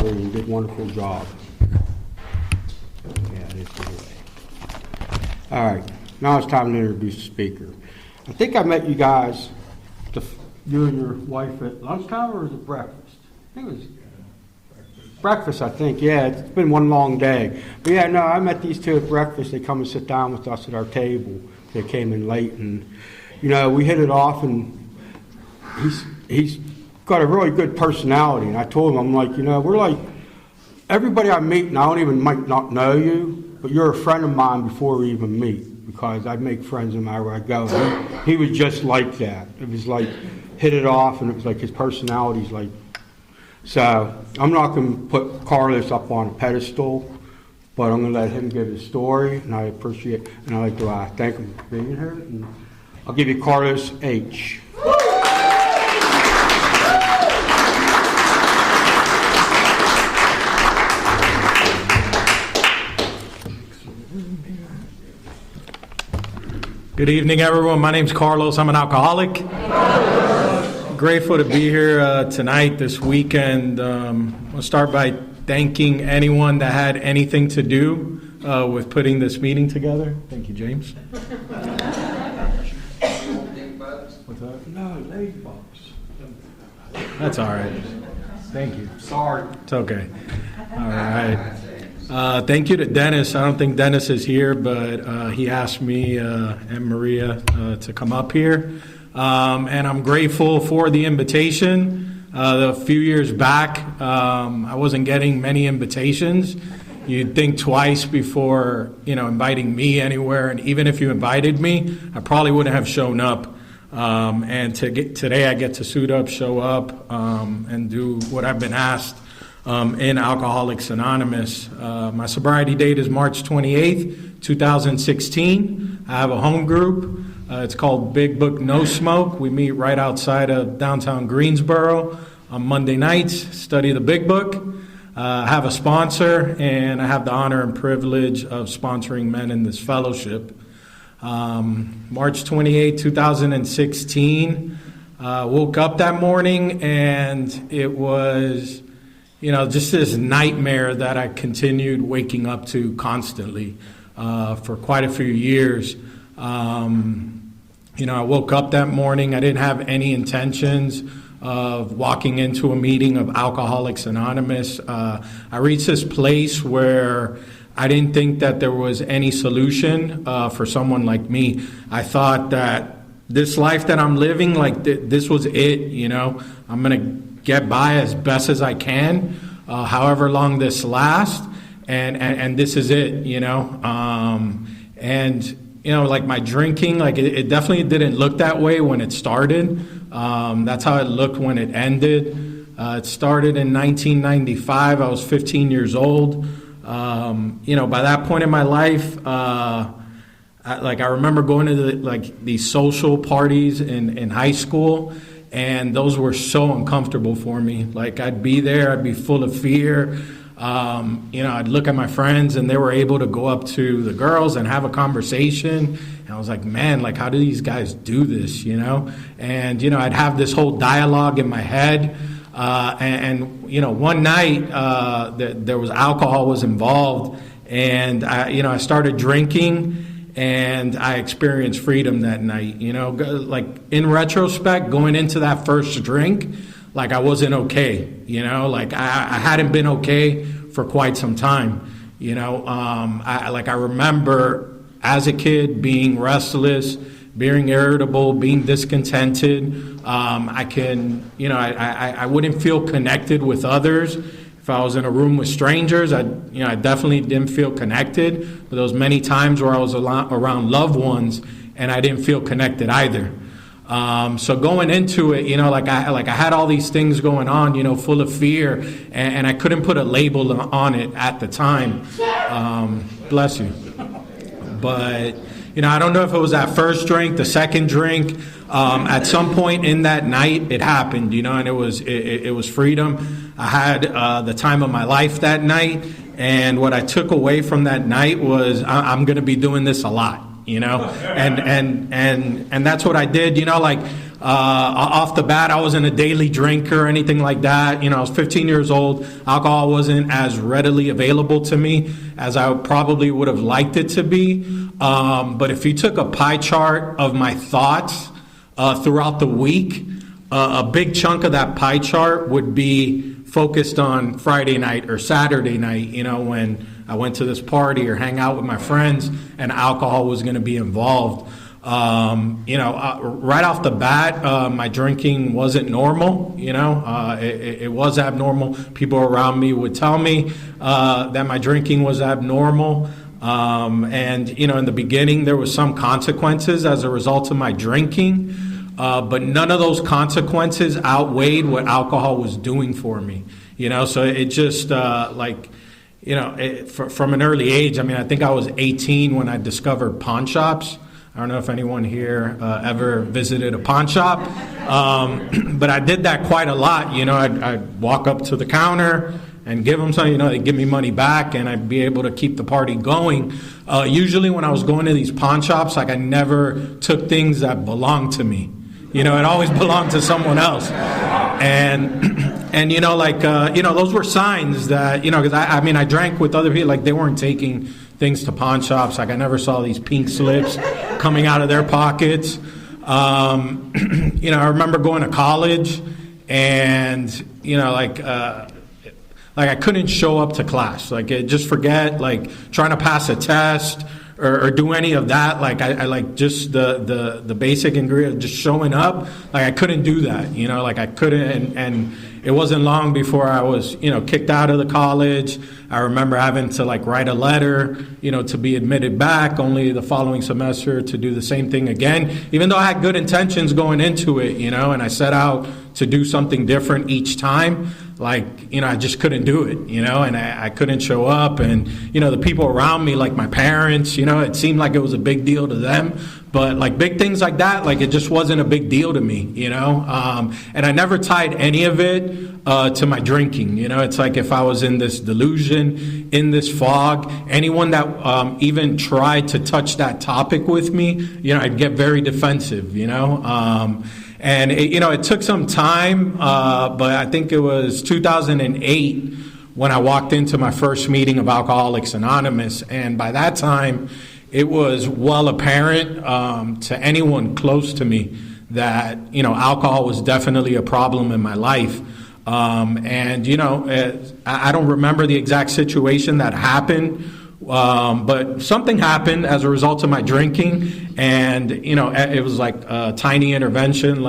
story and did a wonderful job. Yeah, it is the way. All right, now it's time to introduce the speaker. I think I met you guys, you and your wife, at lunchtime, or was it breakfast? I think it was breakfast, I think. Yeah, it's been one long day. But yeah, no, I met these two at breakfast. They come and sit down with us at our table. They came in late, and we hit it off, and he's got a really good personality. And I told him, I'm like, we're like everybody I meet, and I don't even might not know you, but you're a friend of mine before we even meet, because I make friends no matter where I go. He was just like that. It was like hit it off, and it was like his personality's like. So I'm not going to put Carlos up on a pedestal, but I'm going to let him give his story, and I appreciate it. And I'd like to thank him for being here. And I'll give you Carlos H. Good evening, everyone. My name's Carlos. I'm an alcoholic. Grateful to be here tonight, this weekend. I'll start by thanking anyone that had anything to do with putting this meeting together. Thank you, James. What's that? No, ladybugs. That's all right. Thank you. Sorry. It's okay. All right. Thank you to Dennis. I don't think Dennis is here, but he asked me and Maria to come up here. And I'm grateful for the invitation. A few years back, I wasn't getting many invitations. You'd think twice before, inviting me anywhere. And even if you invited me, I probably wouldn't have shown up. And today I get to suit up, show up, and do what I've been asked in Alcoholics Anonymous. My sobriety date is March 28th, 2016. I have a home group. It's called Big Book No Smoke. We meet right outside of downtown Greensboro on Monday nights, study the Big Book. I have a sponsor, and I have the honor and privilege of sponsoring men in this fellowship. March 28, 2016, woke up that morning, and it was, just this nightmare that I continued waking up to constantly for quite a few years. I woke up that morning. I didn't have any intentions of walking into a meeting of Alcoholics Anonymous. I reached this place where I didn't think that there was any solution for someone like me. I thought that this life that I'm living, this was it, I'm going to get by as best as I can, however long this lasts, and this is it, my drinking, it definitely didn't look that way when it started. That's how it looked when it ended. It started in 1995. I was 15 years old. By that point in my life, I remember going to these social parties in high school, and those were so uncomfortable for me. I'd be there, I'd be full of fear. I'd look at my friends, and they were able to go up to the girls and have a conversation. And I was like, man, how do these guys do this, And, I'd have this whole dialogue in my head. One night there was alcohol was involved, and I started drinking, and I experienced freedom that night. In retrospect, going into that first drink, I wasn't okay. I hadn't been okay for quite some time. I remember as a kid being restless, being irritable, being discontented. I wouldn't feel connected with others. If I was in a room with strangers, I definitely didn't feel connected. But there was many times where I was around loved ones, and I didn't feel connected either. So going into it, I had all these things going on, full of fear, and I couldn't put a label on it at the time. Bless you. But I don't know if it was that first drink, the second drink. At some point in that night, it happened, and it was freedom. I had the time of my life that night, and what I took away from that night was I'm going to be doing this a lot, and that's what I did. Off the bat, I wasn't a daily drinker or anything like that. I was 15 years old. Alcohol wasn't as readily available to me as I probably would have liked it to be. But if you took a pie chart of my thoughts throughout the week, a big chunk of that pie chart would be focused on Friday night or Saturday night, when I went to this party or hang out with my friends and alcohol was going to be involved. Right off the bat, my drinking wasn't normal. It was abnormal. People around me would tell me that my drinking was abnormal. In the beginning, there was some consequences as a result of my drinking, but none of those consequences outweighed what alcohol was doing for me. So it just from an early age. I think I was 18 when I discovered pawn shops. I don't know if anyone here ever visited a pawn shop, but I did that quite a lot. I'd walk up to the counter and give them something. They'd give me money back, and I'd be able to keep the party going. Usually when I was going to these pawn shops, I never took things that belonged to me. It always belonged to someone else. And those were signs that, because I drank with other people, they weren't taking things to pawn shops. I never saw these pink slips coming out of their pockets. I remember going to college and, I couldn't show up to class. Just forget, trying to pass a test or do any of that. I just the basic ingredient, just showing up. I couldn't do that. I couldn't. And it wasn't long before I was, kicked out of the college. I remember having to write a letter, to be admitted back, only the following semester to do the same thing again, even though I had good intentions going into it, and I set out to do something different each time. I just couldn't do it, and I couldn't show up. And, the people around me, my parents, it seemed like it was a big deal to them. But big things like that, it just wasn't a big deal to me, and I never tied any of it to my drinking. It's if I was in this delusion, in this fog, anyone that even tried to touch that topic with me, I'd get very defensive, And it took some time, but I think it was 2008 when I walked into my first meeting of Alcoholics Anonymous, and by that time, it was well apparent to anyone close to me that alcohol was definitely a problem in my life. I don't remember the exact situation that happened. But something happened as a result of my drinking, and it was a tiny intervention,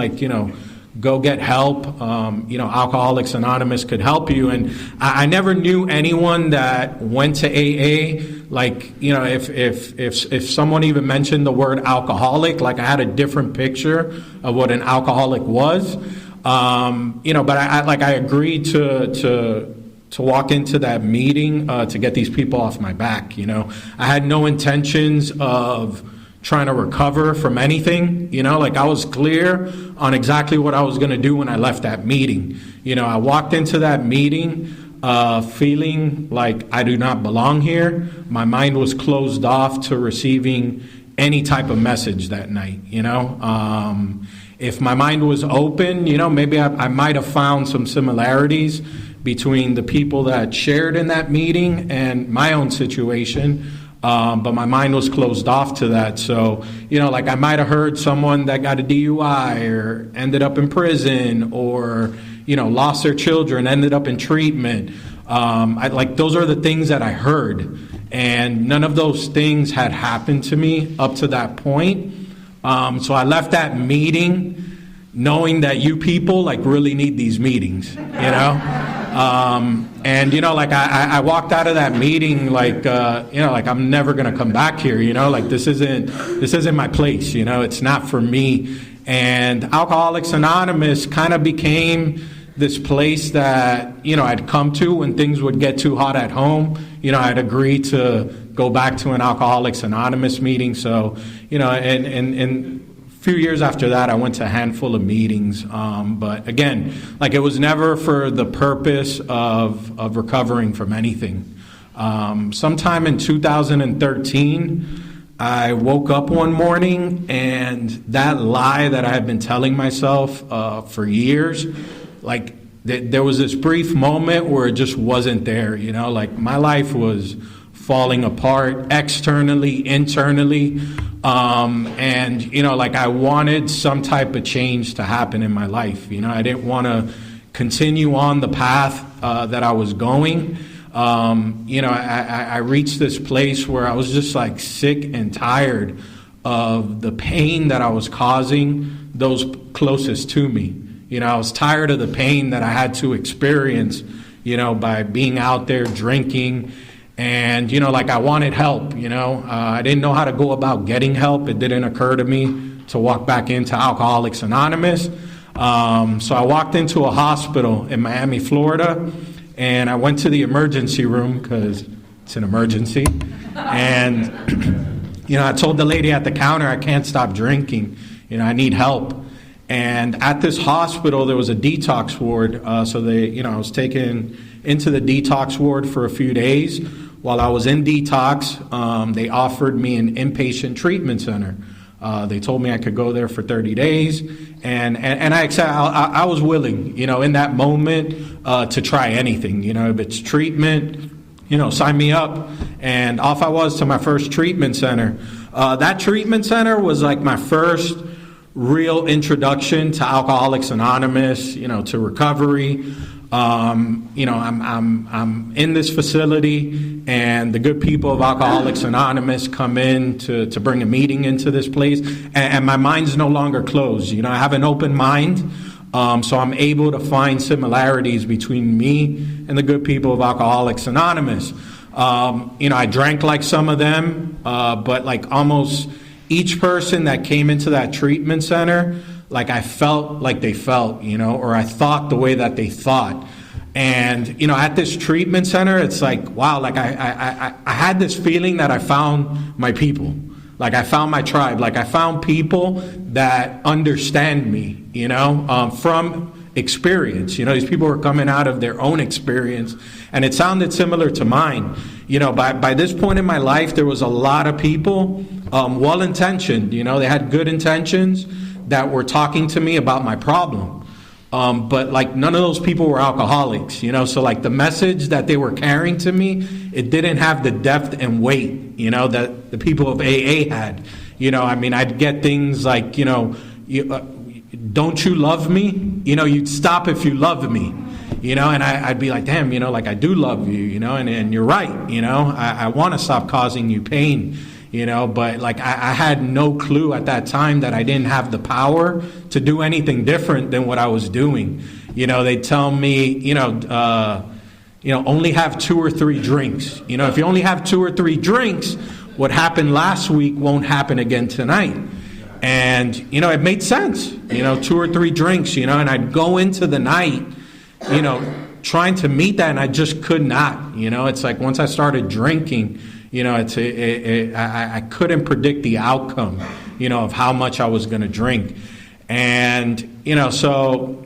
go get help. Alcoholics Anonymous could help you, and I never knew anyone that went to AA. If someone even mentioned the word alcoholic, I had a different picture of what an alcoholic was. But I agreed to walk into that meeting to get these people off my back. I had no intentions of trying to recover from anything. I was clear on exactly what I was going to do when I left that meeting. I walked into that meeting feeling like I do not belong here. My mind was closed off to receiving any type of message that night. If my mind was open, maybe I might have found some similarities between the people that shared in that meeting and my own situation, but my mind was closed off to that. So, I might have heard someone that got a DUI or ended up in prison or, lost their children, ended up in treatment. Those are the things that I heard, and none of those things had happened to me up to that point. So I left that meeting knowing that you people really need these meetings, I walked out of that meeting I'm never going to come back here, this isn't my place, it's not for me. And Alcoholics Anonymous kind of became this place that, I'd come to when things would get too hot at home. I'd agree to go back to an Alcoholics Anonymous meeting. So, and a few years after that, I went to a handful of meetings. But again, it was never for the purpose of recovering from anything. Sometime in 2013, I woke up one morning and that lie that I had been telling myself for years, like there was this brief moment where it just wasn't there, like my life was falling apart externally, internally. And, like I wanted some type of change to happen in my life. I didn't want to continue on the path that I was going. I reached this place where I was just like sick and tired of the pain that I was causing those closest to me. I was tired of the pain that I had to experience, by being out there drinking. And, like I wanted help, I didn't know how to go about getting help. It didn't occur to me to walk back into Alcoholics Anonymous. So I walked into a hospital in Miami, Florida, and I went to the emergency room because it's an emergency. And, I told the lady at the counter, I can't stop drinking. I need help. And at this hospital, there was a detox ward. So I was taken into the detox ward for a few days. While I was in detox, they offered me an inpatient treatment center. They told me I could go there for 30 days. And I was willing, in that moment to try anything. If it's treatment, sign me up. And off I was to my first treatment center. That treatment center was like my first real introduction to Alcoholics Anonymous, to recovery. I'm in this facility, and the good people of Alcoholics Anonymous come in to bring a meeting into this place, and my mind's no longer closed. I have an open mind, so I'm able to find similarities between me and the good people of Alcoholics Anonymous. I drank like some of them, but like almost each person that came into that treatment center, like I felt like they felt, or I thought the way that they thought. And, at this treatment center, it's like, wow, like I had this feeling that I found my people. Like I found my tribe. Like I found people that understand me, from experience. These people were coming out of their own experience, and it sounded similar to mine. By this point in my life, there was a lot of people, well-intentioned, they had good intentions, that were talking to me about my problem. But like none of those people were alcoholics, so like the message that they were carrying to me, it didn't have the depth and weight, that the people of AA had. I'd get things like, don't you love me? You'd stop if you love me, and I'd be like, damn, like I do love you, and you're right, I want to stop causing you pain. But like I had no clue at that time that I didn't have the power to do anything different than what I was doing. They tell me, only have 2 or 3 drinks. If you only have 2 or 3 drinks, what happened last week won't happen again tonight. And, it made sense, 2 or 3 drinks, and I'd go into the night, trying to meet that, and I just could not. It's like once I started drinking, I couldn't predict the outcome, of how much I was going to drink. And, so,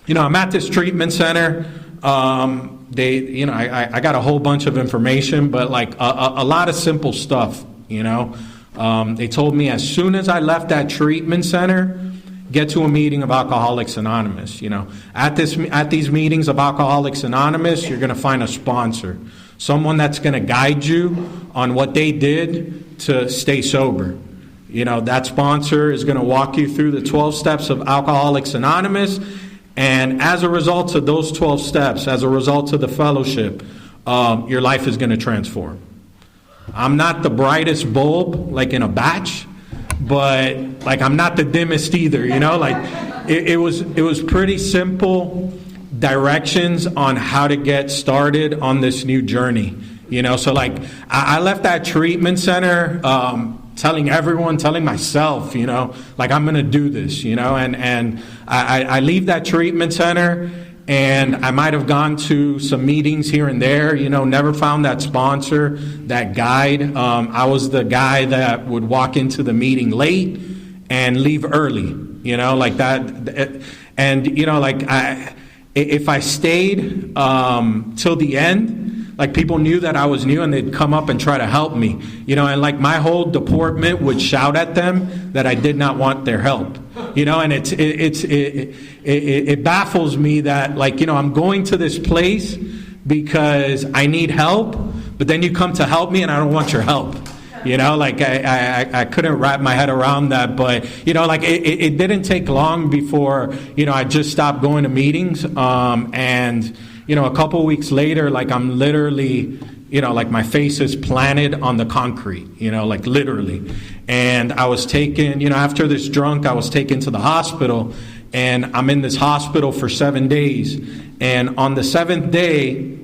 I'm at this treatment center. I got a whole bunch of information, but like a lot of simple stuff, They told me as soon as I left that treatment center, get to a meeting of Alcoholics Anonymous. At these meetings of Alcoholics Anonymous, you're going to find a sponsor. Someone that's going to guide you on what they did to stay sober. That sponsor is going to walk you through the 12 steps of Alcoholics Anonymous. And as a result of those 12 steps, as a result of the fellowship, your life is going to transform. I'm not the brightest bulb, like in a batch, but like I'm not the dimmest either, Like it was pretty simple directions on how to get started on this new journey, so like I left that treatment center telling myself, like I'm gonna do this, and I leave that treatment center, and I might have gone to some meetings here and there, never found that sponsor, that guide. I was the guy that would walk into the meeting late and leave early, like that. And, if I stayed till the end, like people knew that I was new and they'd come up and try to help me, and like my whole department would shout at them that I did not want their help, and it baffles me that, like, I'm going to this place because I need help, but then you come to help me and I don't want your help. Like I couldn't wrap my head around that, but like it didn't take long before I just stopped going to meetings, and a couple weeks later, like I'm literally like my face is planted on the concrete, like literally. And I was taken, after this drunk, I was taken to the hospital, and I'm in this hospital for 7 days. And on the 7th day,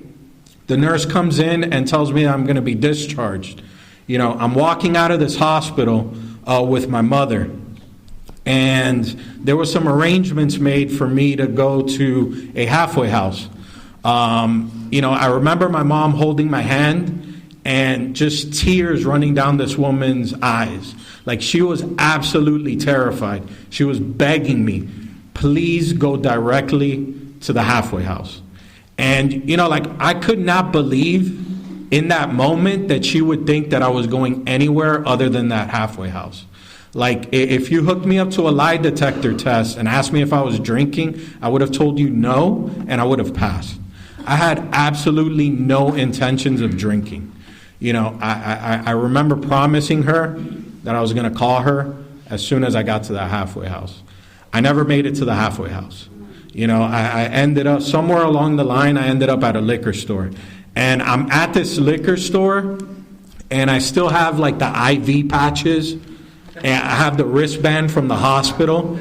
the nurse comes in and tells me I'm going to be discharged. I'm walking out of this hospital with my mother, and there were some arrangements made for me to go to a halfway house. I remember my mom holding my hand and just tears running down this woman's eyes. Like she was absolutely terrified. She was begging me, please go directly to the halfway house. And, like I could not believe in that moment that she would think that I was going anywhere other than that halfway house. Like if you hooked me up to a lie detector test and asked me if I was drinking, I would have told you no, and I would have passed. I had absolutely no intentions of drinking. I remember promising her that I was going to call her as soon as I got to that halfway house. I never made it to the halfway house. I ended up somewhere along the line, I ended up at a liquor store. And I'm at this liquor store, and I still have like the IV patches, and I have the wristband from the hospital,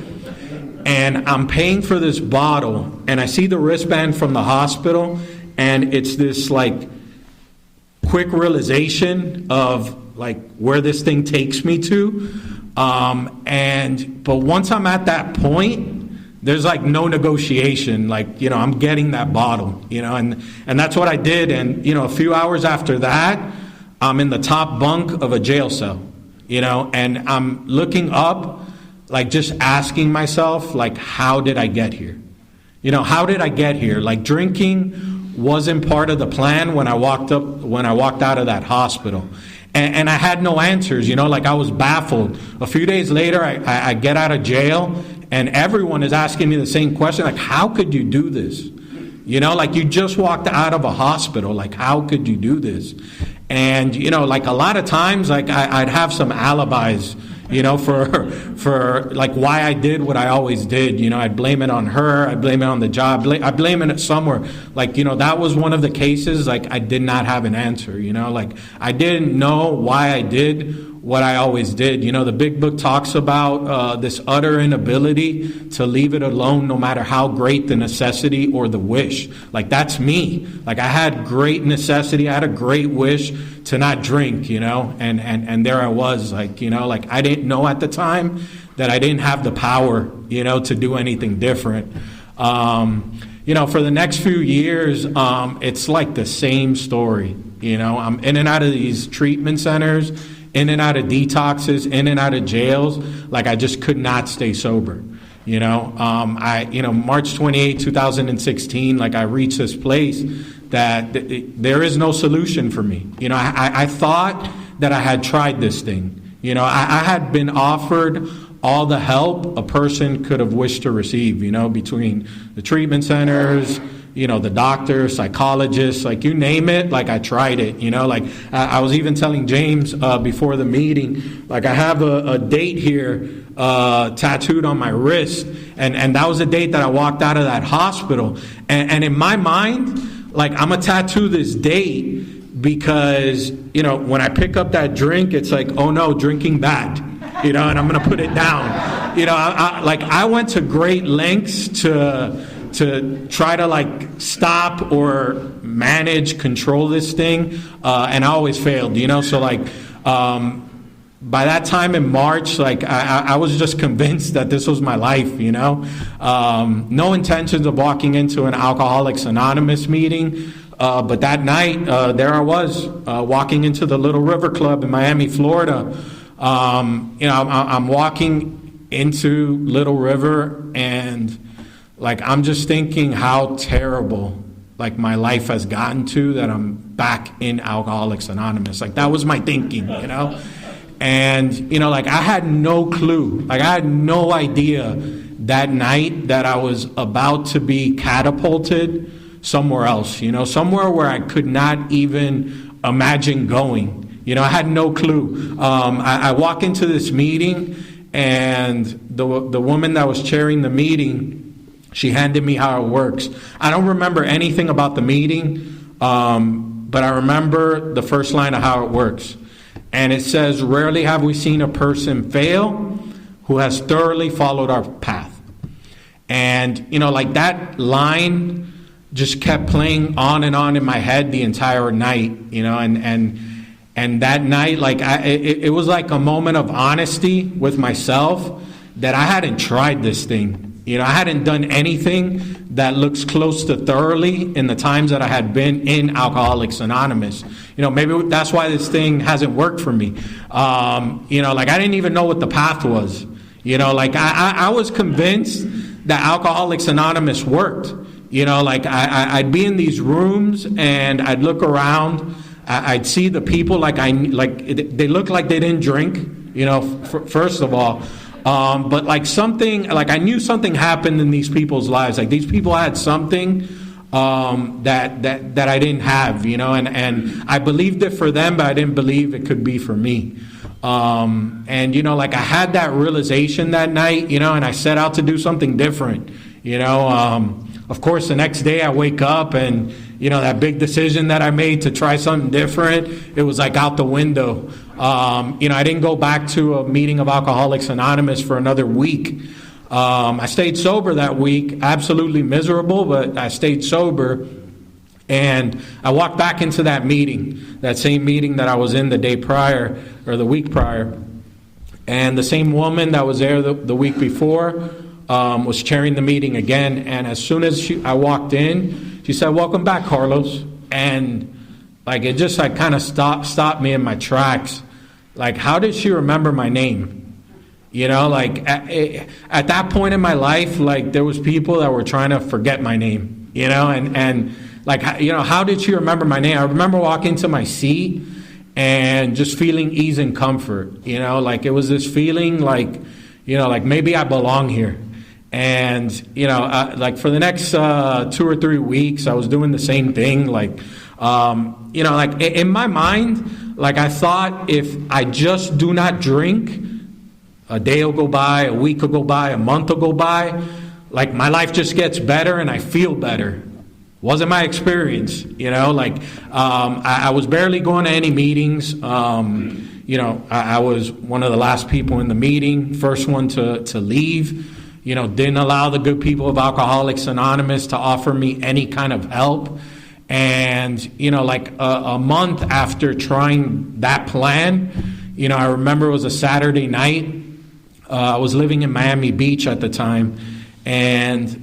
and I'm paying for this bottle, and I see the wristband from the hospital, and it's this like quick realization of like where this thing takes me to. But once I'm at that point, there's like no negotiation. Like, I'm getting that bottle, and that's what I did. And, a few hours after that, I'm in the top bunk of a jail cell, and I'm looking up, like just asking myself, like, how did I get here? How did I get here? Like drinking wasn't part of the plan when I walked out of that hospital. And I had no answers, like I was baffled. A few days later, I get out of jail, and everyone is asking me the same question, like, how could you do this? Like you just walked out of a hospital, like how could you do this? And, like a lot of times, like I'd have some alibis, for like why I did what I always did. I'd blame it on her, I'd blame it on the job, I blame it somewhere. Like, that was one of the cases, like I did not have an answer, like I didn't know why I did what I always did. The big book talks about this utter inability to leave it alone no matter how great the necessity or the wish. Like that's me. Like I had great necessity, I had a great wish to not drink, and there I was, like, like I didn't know at the time that I didn't have the power, to do anything different. For the next few years, it's like the same story. I'm in and out of these treatment centers, in and out of detoxes, in and out of jails. Like I just could not stay sober. March 28, 2016, like I reached this place that there is no solution for me. I thought that I had tried this thing. I had been offered all the help a person could have wished to receive, between the treatment centers, the doctors, psychologists, like you name it, like I tried it, like I was even telling James before the meeting, like I have a date here tattooed on my wrist, and that was the date that I walked out of that hospital. And in my mind, like I'm gonna tattoo this date because, when I pick up that drink, it's like, oh no, drinking bad, and I'm gonna put it down. I went to great lengths to try to like stop or manage, control this thing, and I always failed, so like by that time in March, like I was just convinced that this was my life, no intentions of walking into an Alcoholics Anonymous meeting, but that night there I was walking into the Little River Club in Miami, Florida. I'm walking into Little River, and like I'm just thinking how terrible like my life has gotten to, that I'm back in Alcoholics Anonymous. Like that was my thinking, And, like I had no clue, like I had no idea that night that I was about to be catapulted somewhere else, somewhere where I could not even imagine going. I had no clue. I walk into this meeting, and the woman that was chairing the meeting, she handed me how it works. I don't remember anything about the meeting, but I remember the first line of how it works. And it says, "Rarely have we seen a person fail who has thoroughly followed our path." And, like that line just kept playing on and on in my head the entire night, and that night, like it was like a moment of honesty with myself that I hadn't tried this thing. I hadn't done anything that looks close to thoroughly in the times that I had been in Alcoholics Anonymous. Maybe that's why this thing hasn't worked for me. Like I didn't even know what the path was. Like I was convinced that Alcoholics Anonymous worked. Like I'd be in these rooms and I'd look around. I'd see the people they looked like they didn't drink. First of all. But like I knew something happened in these people's lives. Like these people had something that I didn't have, and I believed it for them, but I didn't believe it could be for me. And like I had that realization that night, and I set out to do something different. Of course, the next day I wake up and that big decision that I made to try something different, it was like out the window. I didn't go back to a meeting of Alcoholics Anonymous for another week. I stayed sober that week, absolutely miserable, but I stayed sober. And I walked back into that meeting, that same meeting that I was in the day prior or the week prior. And the same woman that was there the week before was chairing the meeting again. And as soon as I walked in, she said, "Welcome back, Carlos." And like it just like kind of stopped me in my tracks. Like, how did she remember my name? Like at that point in my life, like there was people that were trying to forget my name. And like how did she remember my name? I remember walking to my seat and just feeling ease and comfort. Like it was this feeling like like maybe I belong here. And, like for the next 2 or 3 weeks, I was doing the same thing. Like, like in my mind, like I thought if I just do not drink, a day will go by, a week will go by, a month will go by. Like my life just gets better and I feel better. Wasn't my experience, like I was barely going to any meetings. I was one of the last people in the meeting, first one to leave. Didn't allow the good people of Alcoholics Anonymous to offer me any kind of help. And, like a month after trying that plan, I remember it was a Saturday night. I was living in Miami Beach at the time. And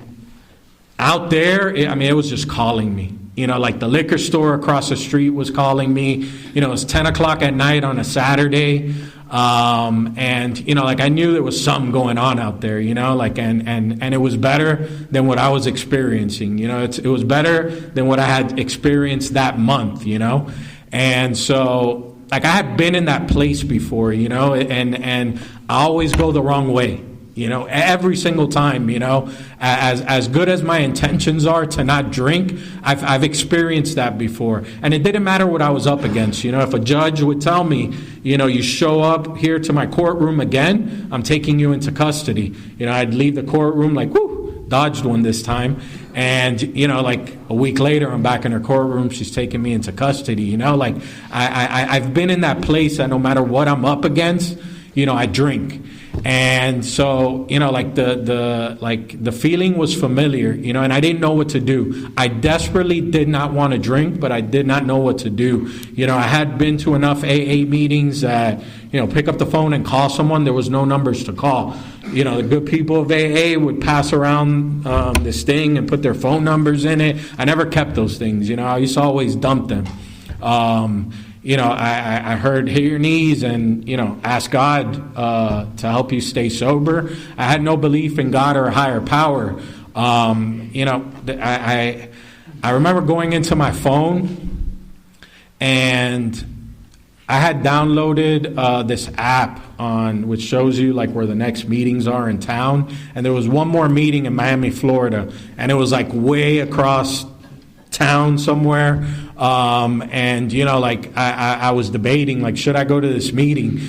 out there, it was just calling me. Like the liquor store across the street was calling me. It was 10 o'clock at night on a Saturday. And like I knew there was something going on out there, like and it was better than what I was experiencing. It was better than what I had experienced that month. And so like I had been in that place before, and I always go the wrong way. Every single time, as good as my intentions are to not drink, I've experienced that before. And it didn't matter what I was up against. If a judge would tell me, you show up here to my courtroom again, I'm taking you into custody. I'd leave the courtroom like, whoo, dodged one this time. And, like a week later, I'm back in her courtroom. She's taking me into custody. Like I've been in that place that no matter what I'm up against, I drink. And so, like the feeling was familiar, and I didn't know what to do. I desperately did not want to drink, but I did not know what to do. I had been to enough AA meetings that, pick up the phone and call someone. There was no numbers to call. The good people of AA would pass around this thing and put their phone numbers in it. I never kept those things. I used to always dump them. I heard hit your knees and, ask God to help you stay sober. I had no belief in God or a higher power. I remember going into my phone, and I had downloaded this app on which shows you like where the next meetings are in town, and there was one more meeting in Miami, Florida, and it was like way across town somewhere. And like I was debating, like, should I go to this meeting?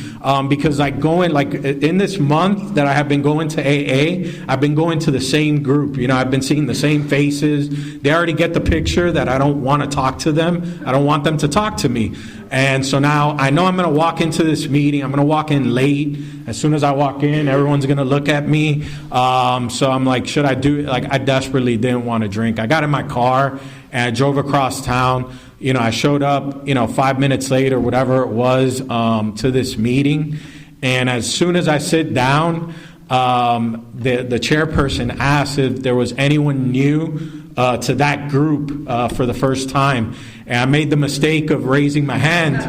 Because like going, like in this month that I have been going to AA, I've been going to the same group. I've been seeing the same faces. They already get the picture that I don't want to talk to them. I don't want them to talk to me. And so now I know I'm going to walk into this meeting. I'm going to walk in late. As soon as I walk in, everyone's going to look at me. So I'm like, should I do it? Like, I desperately didn't want to drink. I got in my car and I drove across town. I showed up, 5 minutes late or whatever it was, to this meeting. And as soon as I sit down, the chairperson asked if there was anyone new to that group for the first time. And I made the mistake of raising my hand.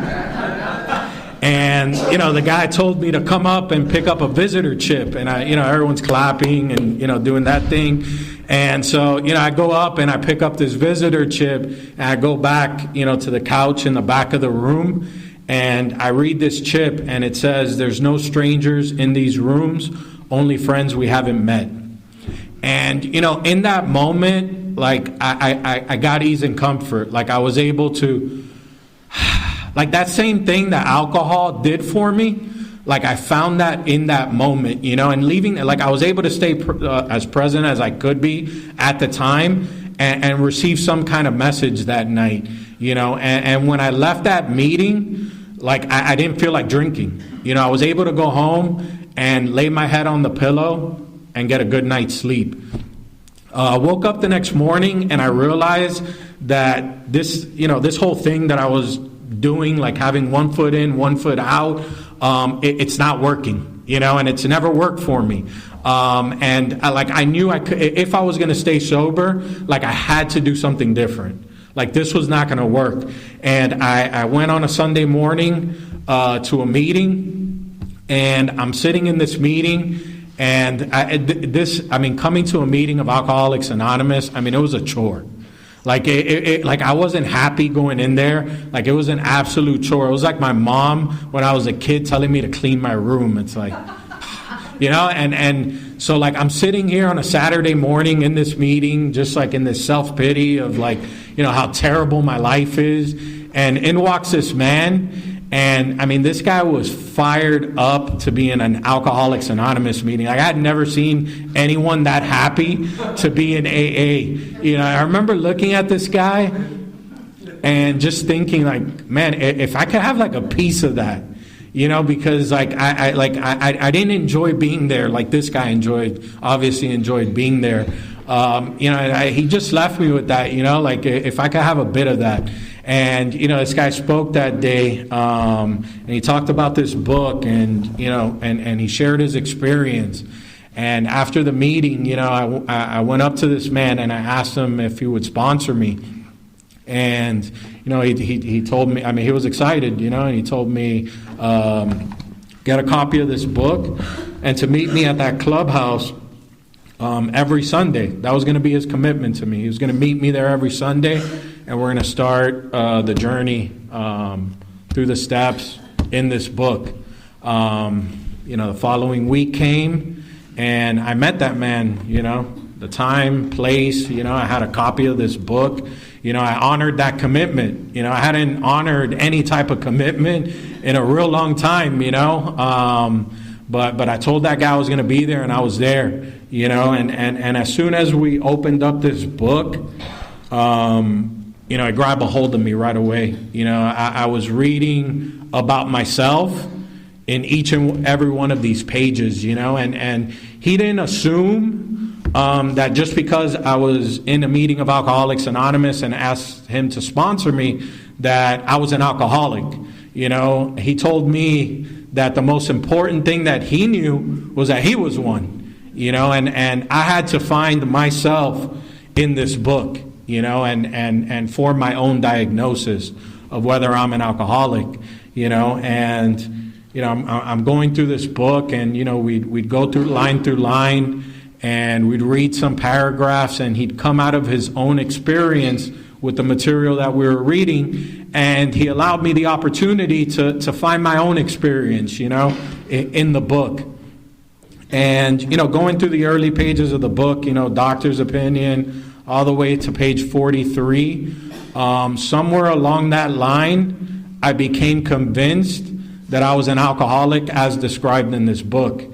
And, the guy told me to come up and pick up a visitor chip. And everyone's clapping and, doing that thing. And so, I go up and I pick up this visitor chip and I go back, to the couch in the back of the room. And I read this chip and it says, "There's no strangers in these rooms, only friends we haven't met." And, in that moment, like I got ease and comfort. Like I was able to, like that same thing that alcohol did for me. Like I found that in that moment, and leaving, like I was able to stay as present as I could be at the time and receive some kind of message that night, and when I left that meeting, like I didn't feel like drinking, I was able to go home and lay my head on the pillow and get a good night's sleep. I woke up the next morning and I realized that this whole thing that I was doing, like having one foot in, one foot out, it's not working, and it's never worked for me. And I knew I could, if I was going to stay sober, like I had to do something different. Like this was not going to work. And I went on a Sunday morning to a meeting, and I'm sitting in this meeting, and coming to a meeting of Alcoholics Anonymous, it was a chore. Like like I wasn't happy going in there. Like it was an absolute chore. It was like my mom when I was a kid telling me to clean my room. It's like, and so like I'm sitting here on a Saturday morning in this meeting, just like in this self-pity of like, how terrible my life is. And in walks this man. And this guy was fired up to be in an Alcoholics Anonymous meeting. Like I had never seen anyone that happy to be in AA. I remember looking at this guy and just thinking like, man, if I could have like a piece of that, because like I didn't enjoy being there like this guy obviously enjoyed being there. He just left me with that, like if I could have a bit of that. And, this guy spoke that day, and he talked about this book and, and he shared his experience. And after the meeting, I went up to this man and I asked him if he would sponsor me. And, he told me, he was excited, and he told me, get a copy of this book and to meet me at that clubhouse every Sunday. That was going to be his commitment to me. He was going to meet me there every Sunday, and we're going to start the journey through the steps in this book. The following week came, and I met that man, the time, place, I had a copy of this book. I honored that commitment. I hadn't honored any type of commitment in a real long time, But I told that guy I was going to be there, and I was there, and as soon as we opened up this book, it grabbed a hold of me right away. I was reading about myself in each and every one of these pages, and he didn't assume that just because I was in a meeting of Alcoholics Anonymous and asked him to sponsor me, that I was an alcoholic. He told me that the most important thing that he knew was that he was one, and I had to find myself in this book, and form my own diagnosis of whether I'm an alcoholic, and, I'm going through this book, and, we'd go through line, and we'd read some paragraphs, and he'd come out of his own experience with the material that we were reading, and he allowed me the opportunity to find my own experience, in the book. And, going through the early pages of the book, doctor's opinion, all the way to page 43, somewhere along that line, I became convinced that I was an alcoholic as described in this book.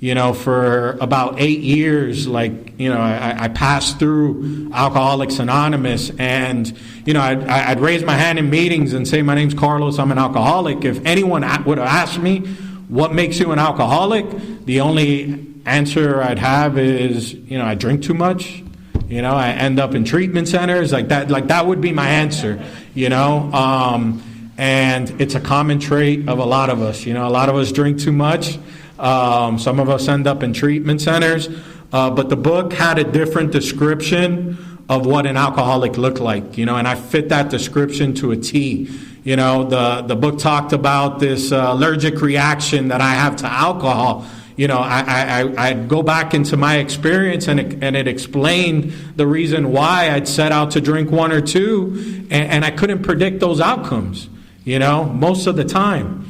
For about 8 years, I passed through Alcoholics Anonymous, and, I'd raise my hand in meetings and say, my name's Carlos, I'm an alcoholic. If anyone would have asked me, what makes you an alcoholic? The only answer I'd have is, I drink too much. I end up in treatment centers, like that would be my answer, and it's a common trait of a lot of us. A lot of us drink too much. Some of us end up in treatment centers, but the book had a different description of what an alcoholic looked like, and I fit that description to a T. The book talked about this allergic reaction that I have to alcohol. I'd go back into my experience, and it explained the reason why I'd set out to drink one or two, and I couldn't predict those outcomes, most of the time.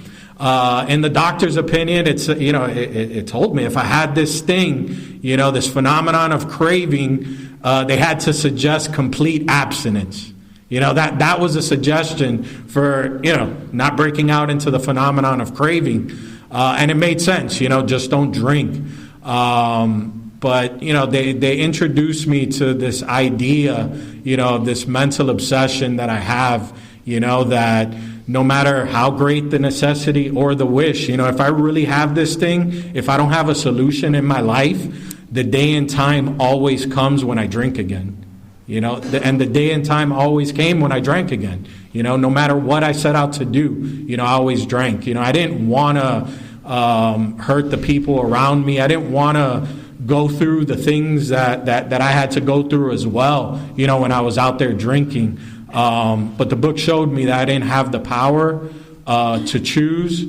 In the doctor's opinion, it told me if I had this thing, this phenomenon of craving, they had to suggest complete abstinence. That was a suggestion for, not breaking out into the phenomenon of craving. And it made sense, just don't drink. But, they introduced me to this idea, of this mental obsession that I have, that no matter how great the necessity or the wish, if I really have this thing, if I don't have a solution in my life, the day and time always comes when I drink again. And the day and time always came when I drank again. No matter what I set out to do, I always drank. I didn't want to hurt the people around me. I didn't want to go through the things that I had to go through as well, when I was out there drinking. But the book showed me that I didn't have the power to choose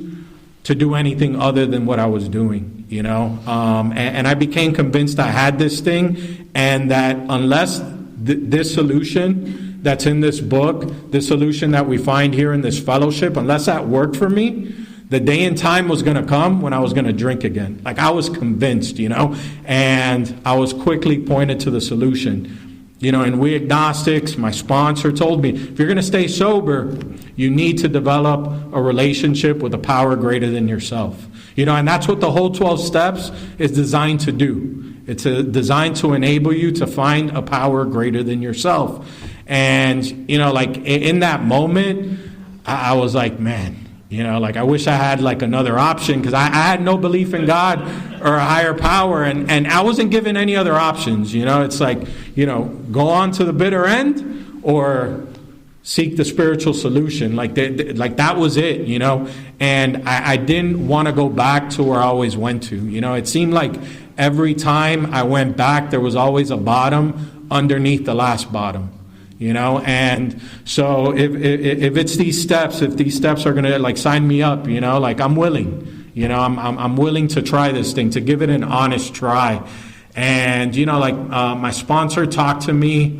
to do anything other than what I was doing, and I became convinced I had this thing, and that unless this solution that's in this book, this solution that we find here in this fellowship, unless that worked for me, the day and time was going to come when I was going to drink again. I was convinced, and I was quickly pointed to the solution. And we agnostics, my sponsor told me, if you're going to stay sober, you need to develop a relationship with a power greater than yourself. And that's what the whole 12 steps is designed to do. It's designed to enable you to find a power greater than yourself. And, in that moment, I was like, man, I wish I had another option, because I had no belief in God or a higher power, and I wasn't given any other options. It's go on to the bitter end or seek the spiritual solution. That was it, and I didn't want to go back to where I always went to. It seemed like every time I went back, there was always a bottom underneath the last bottom. And so if it's these steps, if these steps are going to sign me up, I'm willing, I'm willing to try this thing, to give it an honest try. And, my sponsor talked to me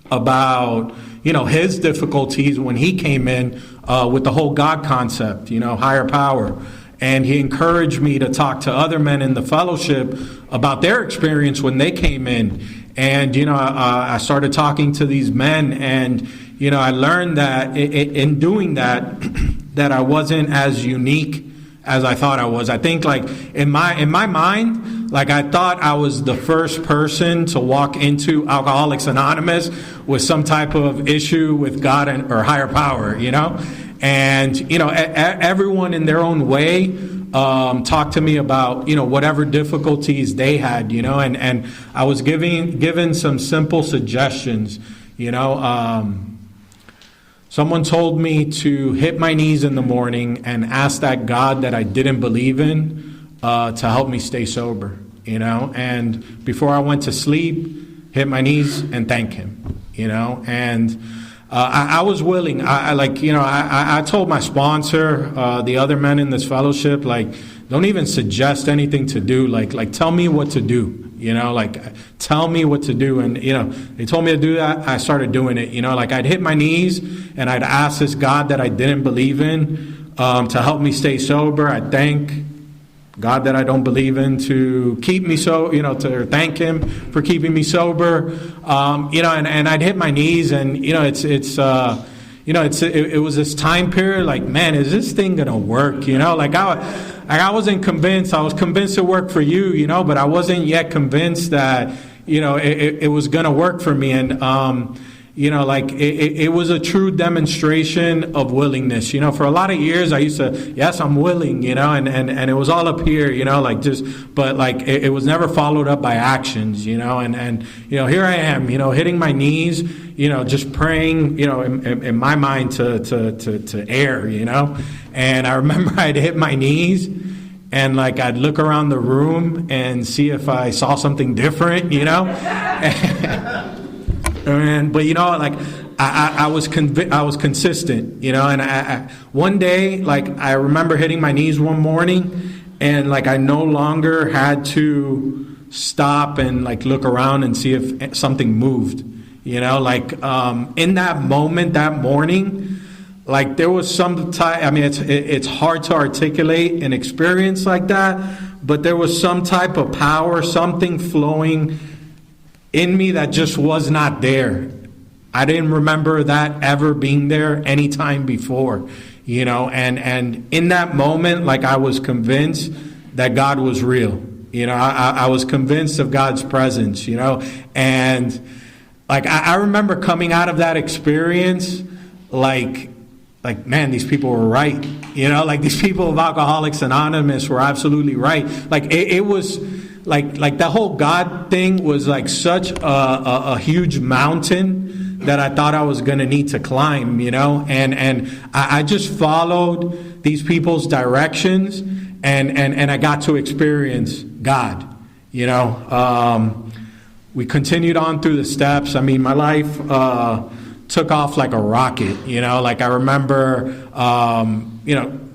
about, his difficulties when he came in with the whole God concept, higher power. And he encouraged me to talk to other men in the fellowship about their experience when they came in. And, I started talking to these men, and, I learned that in doing that, that I wasn't as unique as I thought I was. I think in my mind, I thought I was the first person to walk into Alcoholics Anonymous with some type of issue with God or higher power, And, everyone in their own way talked to me about, whatever difficulties they had, and I was given some simple suggestions, Someone told me to hit my knees in the morning and ask that God that I didn't believe in to help me stay sober, and before I went to sleep, hit my knees and thank him, and I was willing. I told my sponsor, the other men in this fellowship, don't even suggest anything to do. Tell me what to do. like tell me what to do. And, they told me to do that. I started doing it, like I'd hit my knees and I'd ask this God that I didn't believe in to help me stay sober. I'd thank God that I don't believe in to keep me to thank him for keeping me sober. And I'd hit my knees and, it was this time period like, man, is this thing going to work? I wasn't convinced. I was convinced it worked for you, but I wasn't yet convinced that, it was going to work for me. And, it was a true demonstration of willingness. For a lot of years I used to, yes, I'm willing, and it was all up here, but it was never followed up by actions, and here I am, hitting my knees, just praying, in my mind to air, and I remember I'd hit my knees and I'd look around the room and see if I saw something different, I was consistent, and one day, I remember hitting my knees one morning and I no longer had to stop and look around and see if something moved, in that moment, that morning, there was some type, it's hard to articulate an experience like that, but there was some type of power, something flowing in me that just was not there. I didn't remember that ever being there any time before, and in that moment, I was convinced that God was real. I was convinced of God's presence, and I remember coming out of that experience, man, these people were right. These people of Alcoholics Anonymous were absolutely right. It was the whole God thing was such a huge mountain that I thought I was going to need to climb, and I just followed these people's directions and I got to experience God, we continued on through the steps. My life took off like a rocket, I remember,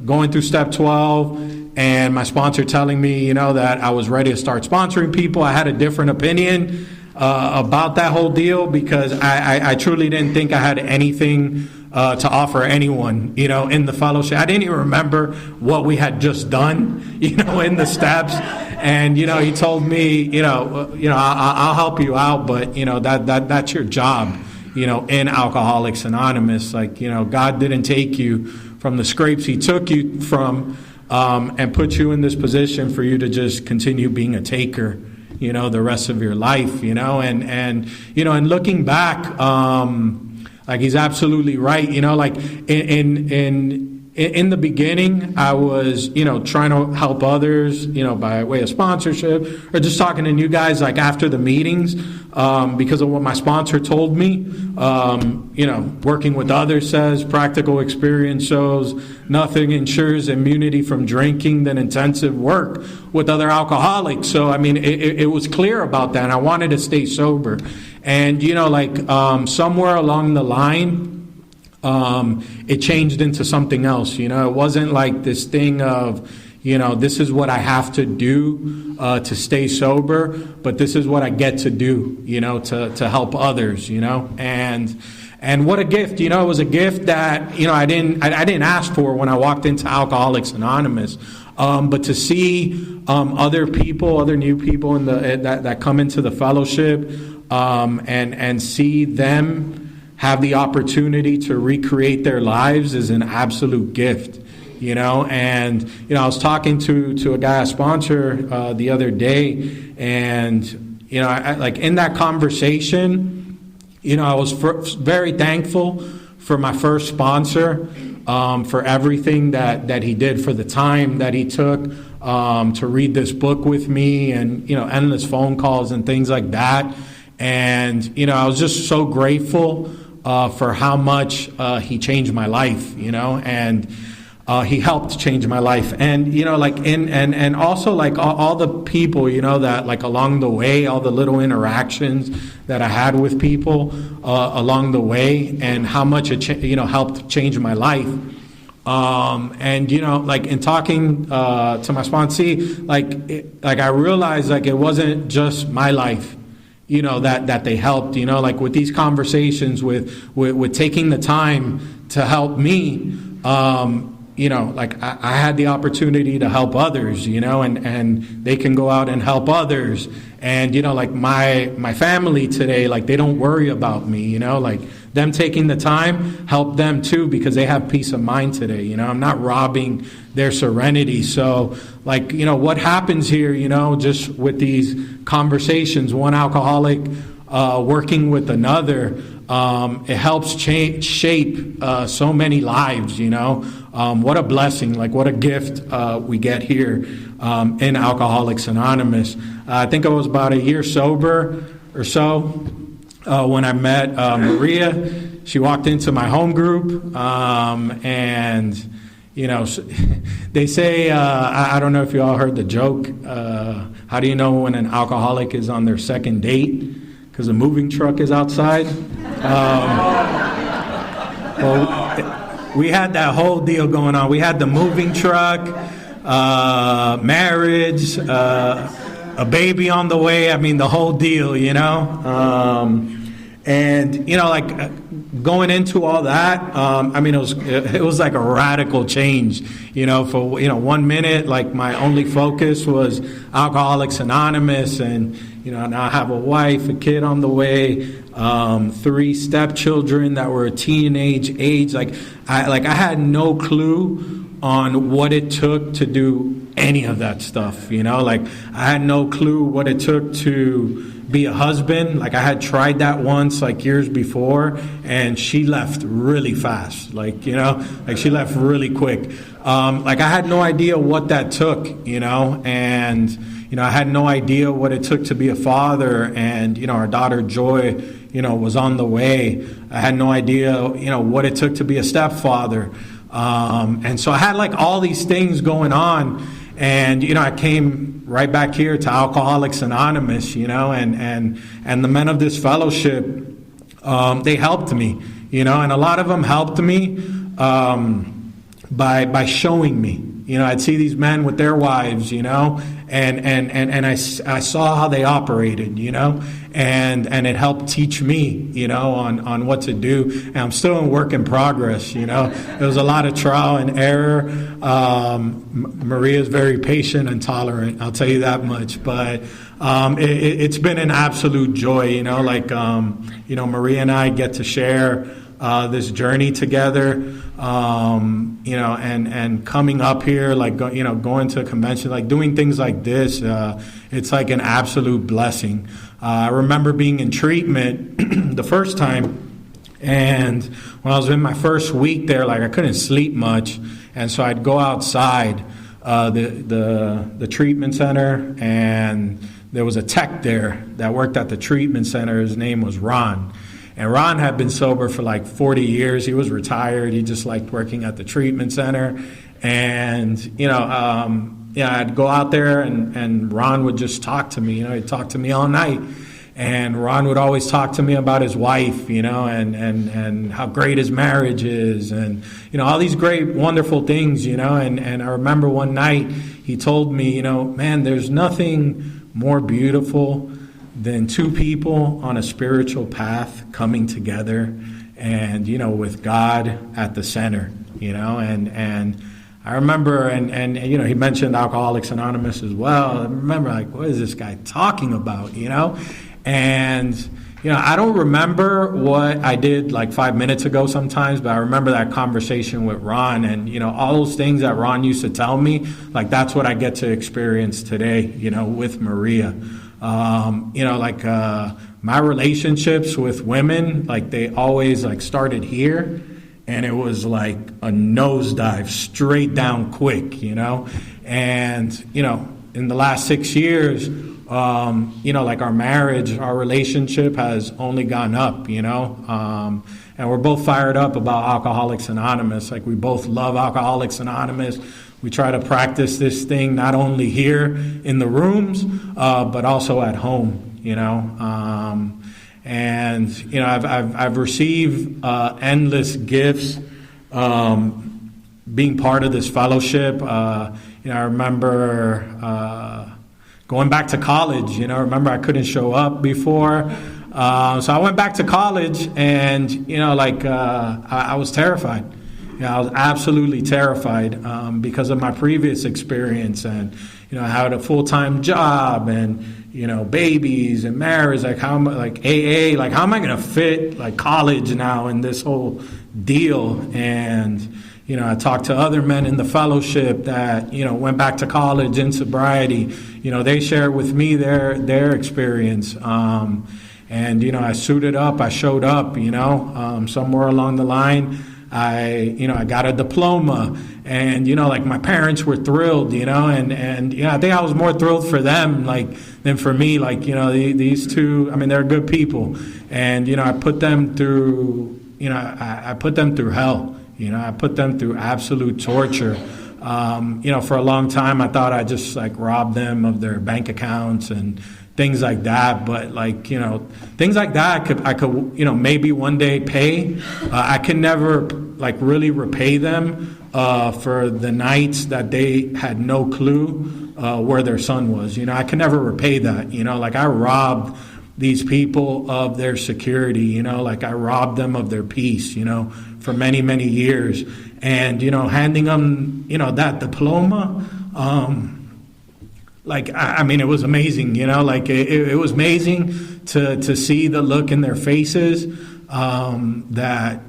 going through step 12 and my sponsor telling me, that I was ready to start sponsoring people. I had a different opinion about that whole deal because I truly didn't think I had anything to offer anyone, in the fellowship. I didn't even remember what we had just done, in the steps. And, he told me, I'll help you out, but, that's your job, in Alcoholics Anonymous. God didn't take you from the scrapes he took you from and put you in this position for you to just continue being a taker, the rest of your life, and looking back, he's absolutely right, in the beginning, I was, trying to help others, by way of sponsorship or just talking to you guys, after the meetings, because of what my sponsor told me, working with others says practical experience shows nothing ensures immunity from drinking than intensive work with other alcoholics. So, it was clear about that. And I wanted to stay sober. And, somewhere along the line, it changed into something else. It wasn't this thing of, this is what I have to do to stay sober, but this is what I get to do, to help others, and what a gift, it was a gift that, I didn't ask for when I walked into Alcoholics Anonymous. But to see other people, other new people that come into the fellowship, and see them have the opportunity to recreate their lives is an absolute gift, and, I was talking to a guy I sponsor the other day, and, in that conversation, I was very thankful for my first sponsor, for everything that he did, for the time that he took to read this book with me, and, endless phone calls and things like that. And, I was just so grateful for how much he changed my life, and he helped change my life. And, and also all the people, that along the way, all the little interactions that I had with people along the way, and how much it, helped change my life. And like in talking to my sponsee, like I realized like it wasn't just my life, that they helped, like with these conversations, with taking the time to help me. Like I had the opportunity to help others, and they can go out and help others. And, like my family today, like they don't worry about me, like them taking the time help them too, because they have peace of mind today. I'm not robbing their serenity. So like, what happens here, just with these conversations, one alcoholic working with another, it helps shape so many lives, what a blessing, like what a gift we get here in Alcoholics Anonymous. I think I was about a year sober or so when I met Maria. She walked into my home group, and they say, I don't know if you all heard the joke, how do you know when an alcoholic is on their second date? Because a moving truck is outside. Well, we had that whole deal going on. We had the moving truck, marriage, a baby on the way. I mean, the whole deal, and like going into all that, I mean, it was like a radical change. For 1 minute, like my only focus was Alcoholics Anonymous, and now I have a wife, a kid on the way, 3 stepchildren that were a teenage age. Like I had no clue on what it took to do any of that stuff. Like I had no clue what it took to be a husband. Like I had tried that once, like years before, and she left really fast. Like she left really quick. Like I had no idea what that took. And I had no idea what it took to be a father, and our daughter Joy, was on the way. I had no idea, what it took to be a stepfather. And so I had like all these things going on, and I came right back here to Alcoholics Anonymous, and the men of this fellowship, they helped me, and a lot of them helped me by showing me. I'd see these men with their wives, and I saw how they operated, and it helped teach me, on what to do. And I'm still in work in progress, There was a lot of trial and error. Maria's very patient and tolerant, I'll tell you that much. But it's been an absolute joy, Maria and I get to share this journey together, and coming up here, like, going to a convention, like doing things like this, it's like an absolute blessing. I remember being in treatment the first time, and when I was in my first week there, like I couldn't sleep much, and so I'd go outside the treatment center, and there was a tech there that worked at the treatment center. His name was Ron. And Ron had been sober for like 40 years. He was retired. He just liked working at the treatment center. And, I'd go out there, and Ron would just talk to me. He'd talk to me all night. And Ron would always talk to me about his wife, and how great his marriage is, and, all these great, wonderful things, and I remember one night he told me, man, there's nothing more beautiful than 2 people on a spiritual path coming together, and, with God at the center, and I remember, and he mentioned Alcoholics Anonymous as well. I remember, like, what is this guy talking about, And, I don't remember what I did like 5 minutes ago sometimes, but I remember that conversation with Ron, and, all those things that Ron used to tell me, like that's what I get to experience today, with Maria. My relationships with women, like they always like started here, and it was like a nosedive straight down quick, and, in the last 6 years, like our marriage, our relationship has only gone up, and we're both fired up about Alcoholics Anonymous. Like we both love Alcoholics Anonymous. We try to practice this thing not only here in the rooms, but also at home, and I've received endless gifts being part of this fellowship. I remember going back to college. Remember I couldn't show up before. So I went back to college, and I was terrified. I was absolutely terrified because of my previous experience, and I had a full-time job, and babies and marriage. Like how am I, like AA? Like how am I going to fit like college now in this whole deal? And I talked to other men in the fellowship that went back to college in sobriety. They shared with me their experience. And I suited up, I showed up, somewhere along the line, I got a diploma, and, like my parents were thrilled, and I think I was more thrilled for them, than for me, these two, I mean, they're good people, and, I put them through, I put them through hell, I put them through absolute torture. For a long time, I thought I just robbed them of their bank accounts and things like that, but things like that I could maybe one day pay. I could never really repay them for the nights that they had no clue where their son was. I could never repay that. I robbed these people of their security. I robbed them of their peace. For many, many years, and handing them that diploma. I mean, it was amazing, it was amazing to see the look in their faces, that,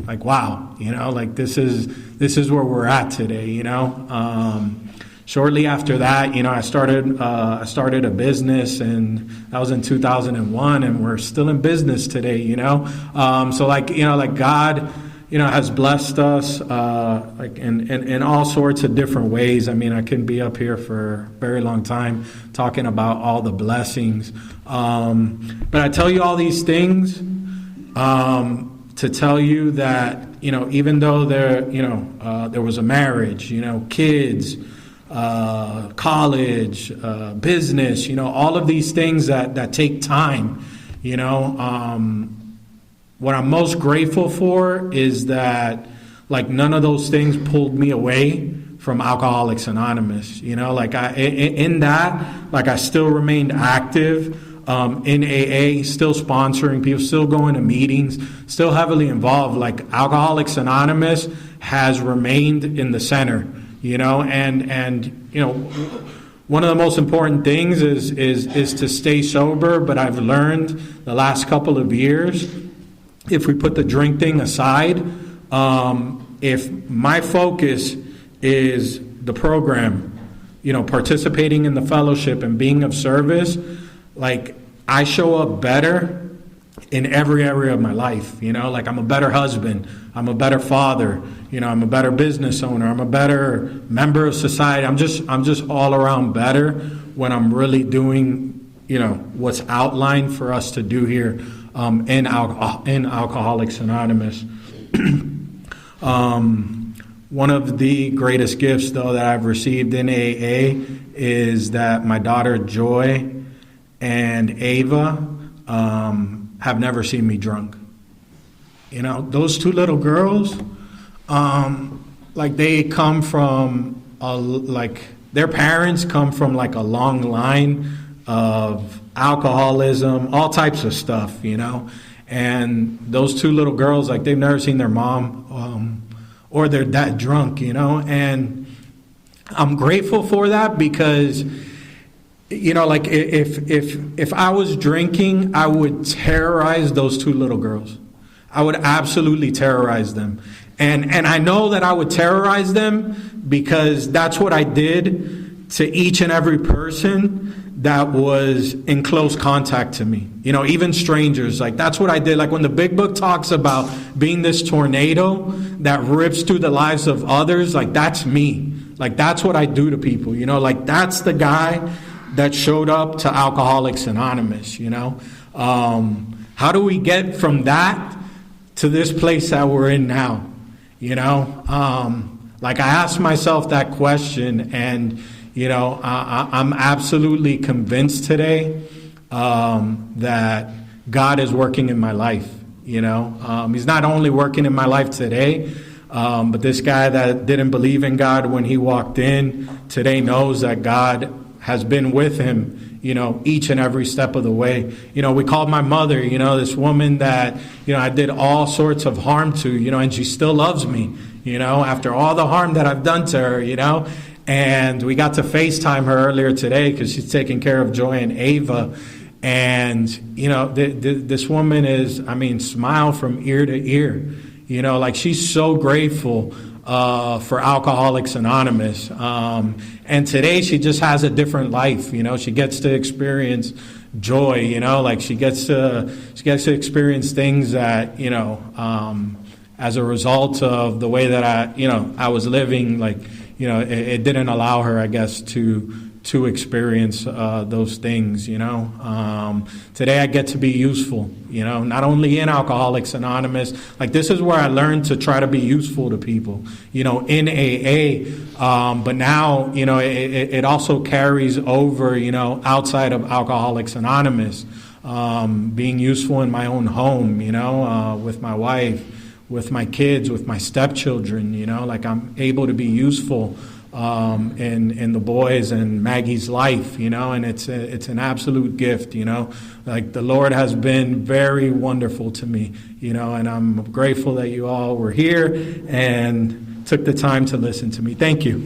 wow, this is where we're at today, Shortly after that, I started a business, and that was in 2001, and we're still in business today, God, has blessed us, in all sorts of different ways. I mean, I can be up here for a very long time talking about all the blessings. But I tell you all these things, to tell you that, even though there was a marriage, kids, college, business, all of these things that take time, what I'm most grateful for is that none of those things pulled me away from Alcoholics Anonymous. I still remained active in AA, still sponsoring people, still going to meetings, still heavily involved. Alcoholics Anonymous has remained in the center. One of the most important things is to stay sober. But I've learned the last couple of years, if we put the drink thing aside, if my focus is the program, participating in the fellowship and being of service, I show up better in every area of my life. I'm a better husband, I'm a better father, I'm a better business owner, I'm a better member of society. I'm just all around better when I'm really doing what's outlined for us to do here in Alcoholics Anonymous. One of the greatest gifts, though, that I've received in AA is that my daughter Joy and Ava have never seen me drunk. Those two little girls, they come from their parents come from a long line of alcoholism, all types of stuff, and those two little girls, they've never seen their mom or their dad drunk, and I'm grateful for that because, if I was drinking, I would terrorize those two little girls. I would absolutely terrorize them. And I know that I would terrorize them because that's what I did to each and every person that was in close contact to me. Even strangers. That's what I did. When the Big Book talks about being this tornado that rips through the lives of others, that's me. That's what I do to people. That's the guy that showed up to Alcoholics Anonymous. How do we get from that to this place that we're in now? I asked myself that question, and I'm absolutely convinced today that God is working in my life. He's not only working in my life today, But this guy that didn't believe in God when he walked in today knows that God has been with him, each and every step of the way. We called my mother, this woman that, I did all sorts of harm to, and she still loves me, after all the harm that I've done to her, And we got to FaceTime her earlier today because she's taking care of Joy and Ava. And, this woman is, smile from ear to ear. Like she's so grateful for Alcoholics Anonymous. And today she just has a different life. She gets to experience joy, like she gets to experience things that, as a result of the way that I was living, like, it didn't allow her, I guess, to experience those things, Today I get to be useful, not only in Alcoholics Anonymous. Like, this is where I learned to try to be useful to people, in AA. But now, it also carries over, outside of Alcoholics Anonymous, being useful in my own home, with my wife, with my kids, with my stepchildren, like I'm able to be useful in the boys and Maggie's life, and it's an absolute gift, like the Lord has been very wonderful to me, and I'm grateful that you all were here and took the time to listen to me. Thank you.